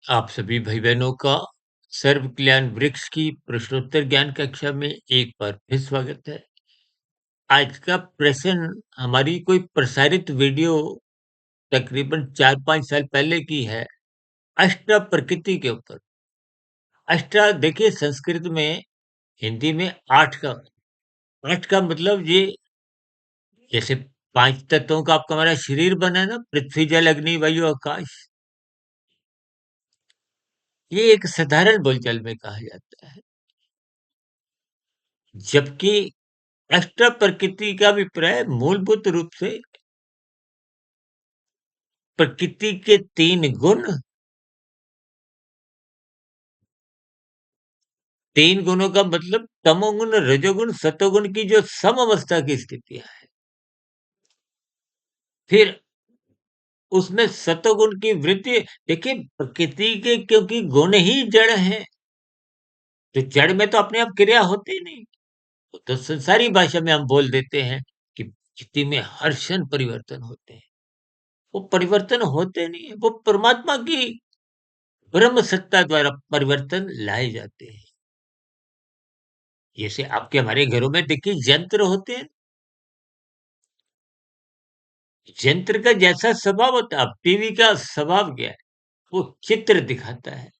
आप सभी भाई-बहनों का सर्व कल्याण वृक्ष की प्रश्नोत्तर ज्ञान कक्षा में एक बार फिर स्वागत है। आज का प्रश्न हमारी कोई प्रसारित वीडियो तकरीबन 4-5 साल पहले की है, अष्ट प्रकृति के ऊपर। अष्ट देखिए संस्कृत में, हिंदी में 8 का मतलब ये जैसे 5 तत्वों का आपका हमारा शरीर बना है ना, पृथ्वी, जल, अग्नि, वायु, आकाश। ये एक साधारण बोलचाल में कहा जाता है। जबकि अष्ट प्रकृति का अभिप्राय मूलभूत रूप से प्रकृति के 3 गुण, 3 गुणों का मतलब तमोगुण, रजोगुण, सतोगुण की जो सम अवस्था की स्थितियाँ हैं। फिर उसमें सतोगुण की वृद्धि, देखिए प्रकृति के क्योंकि गुण ही जड़ हैं, तो जड़ में तो अपने आप क्रिया होती नहीं। वो तो संसारी भाषा में हम बोल देते हैं कि प्रकृति में हर क्षण परिवर्तन होते हैं। वो परिवर्तन होते नहीं है, वो परमात्मा की ब्रह्म सत्ता द्वारा परिवर्तन लाए जाते हैं। जैसे आपके हमारे घरों में देखिए यंत्र होते हैं, यंत्र का जैसा स्वभाव होता है, अब टीवी का स्वभाव क्या है? वो चित्र दिखाता है।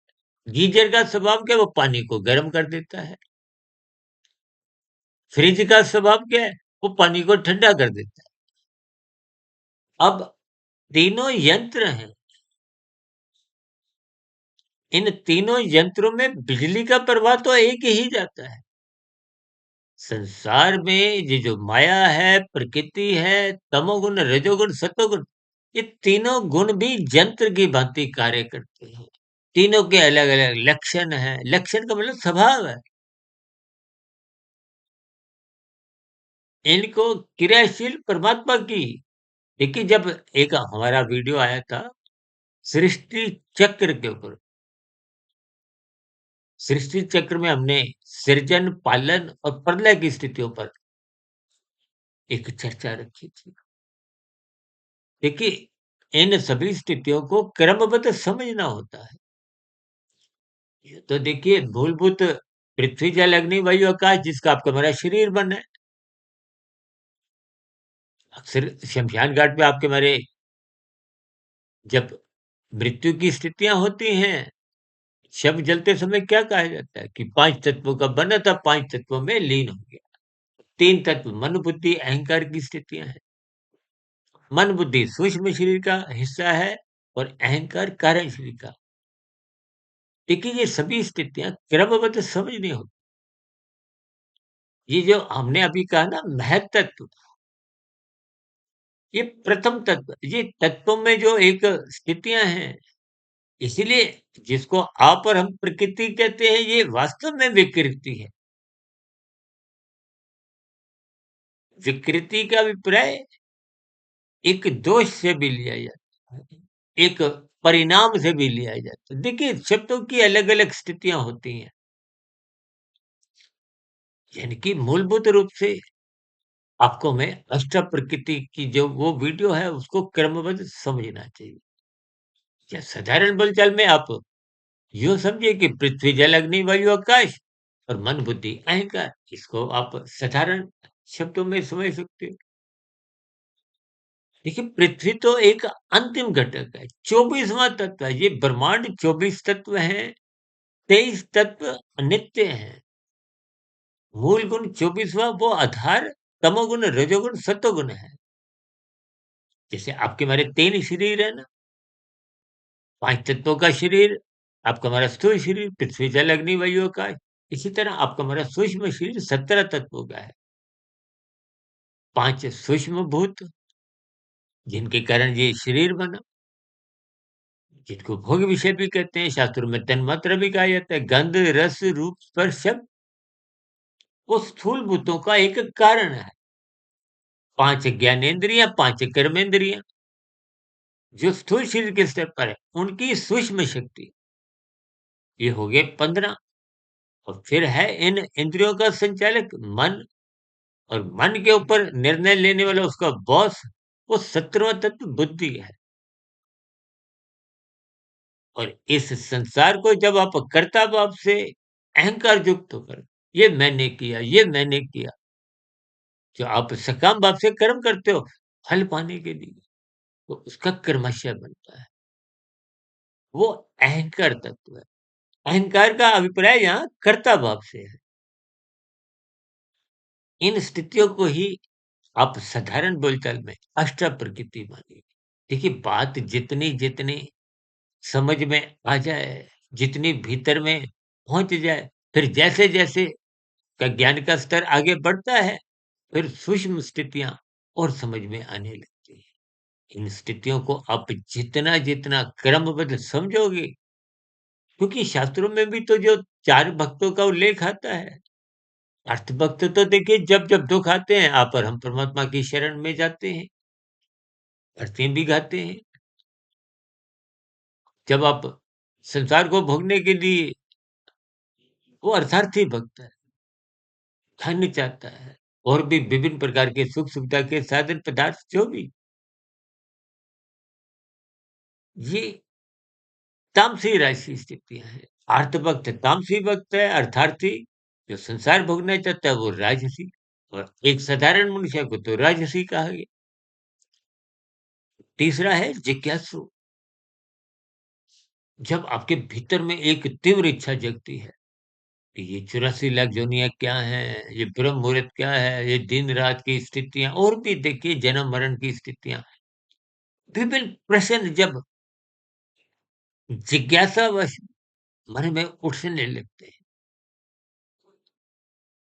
गीजर का स्वभाव क्या है? वो पानी को गर्म कर देता है। फ्रिज का स्वभाव क्या है? वो पानी को ठंडा कर देता है। अब तीनों यंत्र हैं। इन तीनों यंत्रों में बिजली का प्रवाह तो एक ही जाता है। संसार में ये जो माया है, प्रकृति है, तमोगुण, रजोगुण, सतोगुण, ये तीनों गुण भी यंत्र की भांति कार्य करते हैं। तीनों के अलग-अलग लक्षण हैं। लक्षण का मतलब स्वभाव है। इनको क्रियाशील परमात्मा की, देखिए जब एक हमारा वीडियो आया था सृष्टि चक्र के ऊपर, सृष्टि चक्र में हमने सृजन, पालन और प्रलय की स्थितियों पर एक चर्चा रखी थी। देखिए इन सभी स्थितियों को क्रमबद्ध समझना होता है। ये तो देखिए मूलभूत पृथ्वी, जल, अग्नि, वायु, आकाश जिसका आपका हमारा शरीर बना है। अक्सर शमशान घाट पे आपके हमारे जब मृत्यु की स्थितियाँ होती हैं, शव जलते समय क्या कहा जाता है कि 5 तत्वों का बना था, 5 तत्वों में लीन हो गया। 3 तत्व मन, बुद्धि, अहंकार की स्थितियाँ हैं। मन, बुद्धि सूक्ष्म शरीर का हिस्सा है और अहंकार कारण शरीर का। देखिए ये सभी स्थितियाँ क्रमबद्ध समझनी होती। ये जो हमने अभी कहा ना महत्त्व, ये प्रथम तत्व, ये तत्वों में जो एक स्थितियाँ हैं, इसीलिए जिसको आप और हम प्रकृति कहते हैं, ये वास्तव में विकृति है। विकृति का अभिप्राय एक दोष से भी लिया जाता है, एक परिणाम से भी लिया जाता है। देखिए शब्दों की अलग-अलग स्थितियाँ होती हैं, यानी कि मूलभूत रूप से आपको मैं अष्ट प्रकृति की जो वो वीडियो है, उसको क्रमबद्ध समझना चाहिए। या साधारण बोलचाल में आप यूँ समझिए कि पृथ्वी, जल, अग्नि, वायु, आकाश और मन, बुद्धि, अहंकार, इसको आप साधारण शब्दों में समझ सकते हो। देखिए, पृथ्वी तो एक अंतिम घटक है, 24वाँ तत्व है। ये ब्रह्मांड 24 तत्व हैं, 23 तत्व नित्य हैं। मूल गुण 24वाँ वो आधार, तमोगुण, रजोगुण, सतोगुण है। जैसे आपके हमारे 3 शरीर है ना, 5 तत्वों का शरीर, आपका हमारा स्थूल शरीर, पृथ्वी, जल, अग्नि, वायु, आकाश। इसी तरह आपका हमारा सूक्ष्म शरीर 17 तत्वों का है। 5 सूक्ष्म भूत, जिनके कारण ये शरीर बना, जिनको भोग विषय भी कहते हैं, शास्त्रों में तन्मात्रा भी कहा जाता है। गंध, रस, रूप, स्पर्श, शब्द, वो स्थूल भूतों का एक कारण है। 5 ज्ञानेंद्रियाँ, 5 कर्मेंद्रियाँ, जो स्थूल शरीर के स्तर पर है, उनकी सूक्ष्म शक्ति, ये हो गए 15। और फिर है इन इंद्रियों का संचालक मन, और मन के ऊपर निर्णय लेने वाला उसका बॉस, वो 17वाँ तत्व बुद्धि है। और इस संसार को जब आप कर्ता भाव से अहंकार युक्त होकर ये मैंने किया, जो आप सकाम भाव से कर्म करते हो फल पाने के लिए, तो उसका कर्मशय बनता है। वो अहंकार तत्व है। अहंकार का अभिप्राय यहाँ कर्ता भाव से है। इन स्थितियों को ही आप साधारण बोलचाल में अष्ट प्रकृति मानिए। देखिए बात जितनी जितनी समझ में आ जाए, जितनी भीतर में पहुंच जाए, फिर जैसे जैसे का ज्ञान का स्तर आगे बढ़ता है, फिर सूक्ष्म स्थितियां और समझ में आने लगती है। इन स्थितियों को आप जितना जितना क्रमबद्ध समझोगे, क्योंकि शास्त्रों में भी तो जो चार भक्तों का उल्लेख आता है, अर्थ भक्त तो देखिए जब जब दुख आते हैं आप और हम परमात्मा की शरण में जाते हैं, अर्थें भी गाते हैं। जब आप संसार को भोगने के लिए, वो अर्थार्थी भक्त है, धन चाहता है और भी विभिन्न प्रकार के सुख सुविधा के साधन पदार्थ जो भी, ये तामसी राशि स्थितियां हैं। आर्त भक्त तामसी भक्त है, अर्थार्थी जो संसार भोगना चाहता है वो राजसी, और एक साधारण मनुष्य को तो राजसी कहा गया। तीसरा है जिज्ञासु। जब आपके भीतर में एक तीव्र इच्छा जगती है कि ये 84 लाख योनियाँ क्या हैं, ये ब्रह्म मुहूर्त क्या है, ये दिन-रात की स्थितियाँ और भी देखिए जन्म-मरण की स्थितियाँ। विभिन्न प्रश्न जब जिज्ञासावश मन में उठने लगते हैं,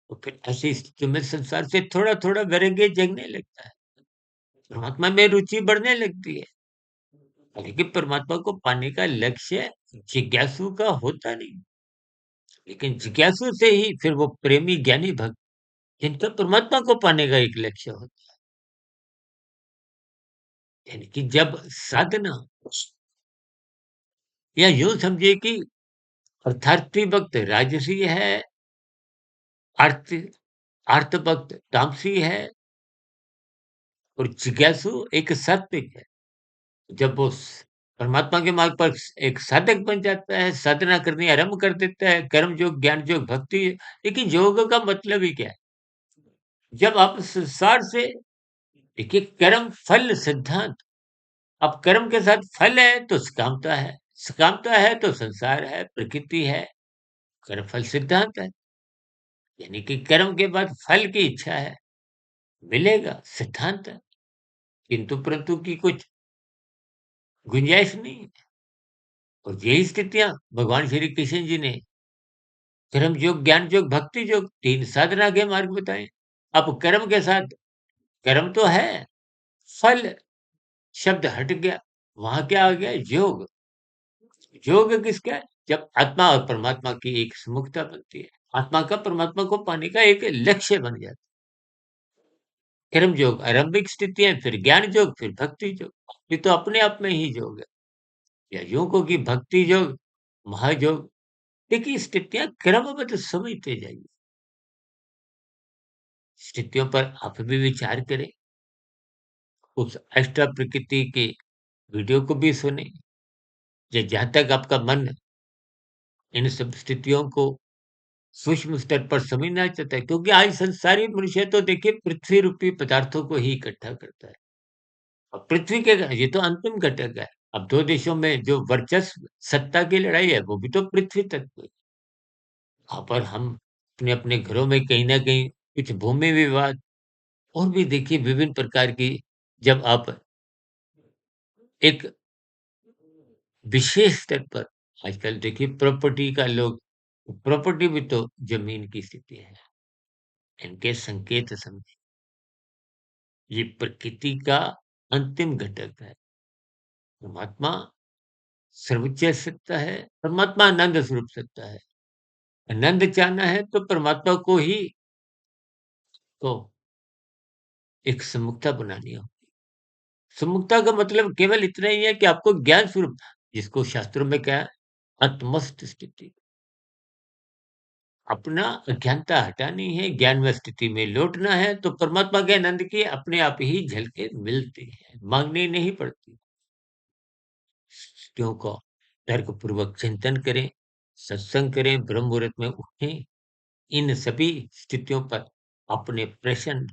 तो फिर ऐसी स्थिति में संसार से थोड़ा-थोड़ा वैराग्य जगने लगता है। परमात्मा में रुचि बढ़ने लगती है। लेकिन परमात्मा को पाने का लक्ष्य जिज्ञासु का होता नहीं, लेकिन जिज्ञासु से ही फिर वो प्रेमी ज्ञानी भक्त, जिनका परमात्मा को पाने का एक लक्ष्य होता है। यानी कि जब साधना, या यूँ समझिए कि अर्थार्थी भक्त राजसी है, अर्थ अर्थ भक्त तामसी है और जिज्ञासु एक सात्विक है। जब वो परमात्मा के मार्ग पर एक साधक बन जाता है, साधना करनी आरंभ कर देता है, कर्म योग, ज्ञान योग, भक्ति। लेकिन योग का मतलब ही क्या है? जब आप संसार से, देखिए कर्म फल सिद्धांत, अब कर्म के साथ फल है तो सकामता है, सकामता है तो संसार है, प्रकृति है, कर्म फल सिद्धांत है। यानी कि कर्म के बाद फल की इच्छा है, मिलेगा सिद्धांत है, किंतु परंतु की कुछ गुंजाइश नहीं है। और यही स्थितियां भगवान श्री कृष्ण जी ने कर्म योग, ज्ञान योग, भक्ति योग, तीन साधना के मार्ग बताए। अब कर्म के साथ कर्म तो है, फल शब्द हट गया, वहां क्या आ गया? योग। योग किसका है? जब आत्मा और परमात्मा की एक सुमुखता बनती है, आत्मा का परमात्मा को पाने का एक लक्ष्य बन जाता है। कर्म योग आरंभिक स्थिति है, फिर ज्ञान योग, फिर भक्ति योग। ये तो अपने आप में ही योग है। या यूं को कि भक्ति योग, महायोग। देखिए स्थितियां क्रमबद्ध समझते जाइए। स्थितियों पर आप भी विचार करें, उस अष्ट प्रकृति के वीडियो को भी सुने, या जहां तक आपका मन इन सब स्थितियों को सूक्ष्म स्तर पर समझना चाहता है, क्योंकि आज संसारी मनुष्य तो देखिए पृथ्वी रूपी पदार्थों को ही इकट्ठा करता है। और पृथ्वी के, ये तो अंतिम घटक है। अब दो देशों में जो वर्चस्व सत्ता की लड़ाई है, वो भी तो पृथ्वी तत्व है। वहां पर हम अपने अपने घरों में कहीं ना कहीं कुछ भूमि विवाद और भी देखिए विभिन्न प्रकार की, जब आप एक विशेष स्तर पर, आजकल देखिए प्रॉपर्टी का लोग, प्रॉपर्टी भी तो जमीन की स्थिति है। इनके संकेत समझे, ये प्रकृति का अंतिम घटक है। परमात्मा सर्वोच्च सत्ता है, परमात्मा आनंद स्वरूप सत्ता है। आनंद चाहना है तो परमात्मा को ही को एक सम्मुखता बनानी हो। सम्मुखता का मतलब केवल इतना ही है कि आपको ज्ञान स्वरूप, जिसको शास्त्रों में क्या है, आत्मस्थ स्थिति, अपना अज्ञानता हटानी है, ज्ञान में स्थिति में लौटना है, तो परमात्मा के आनंद की अपने आप ही झलकें मिलती हैं, माँगनी नहीं पड़ती। क्यों को? तर्कपूर्वक चिंतन करें, सत्संग करें, ब्रह्म मुहूर्त में उठें। इन सभी स्थितियों पर अपने प्रश्न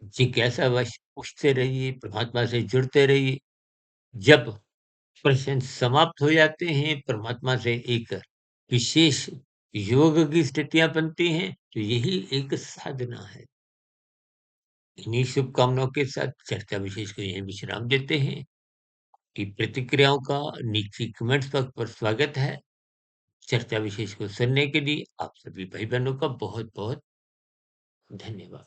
जिज्ञासावश पूछते रहिए, परमात्मा से जुड़ते रहिए। जब प्रश्न समाप्त हो जाते हैं, परमात्मा से एक विशेष योग की स्थितियाँ बनती हैं, तो यही एक साधना है। इन्हीं शुभकामनाओं के साथ चर्चा विशेष को यहीं विश्राम देते हैं। की प्रतिक्रियाओं का नीचे कमेंट्स बॉक्स पर स्वागत है। चर्चा विशेष को सुनने के लिए आप सभी भाई-बहनों का बहुत-बहुत धन्यवाद।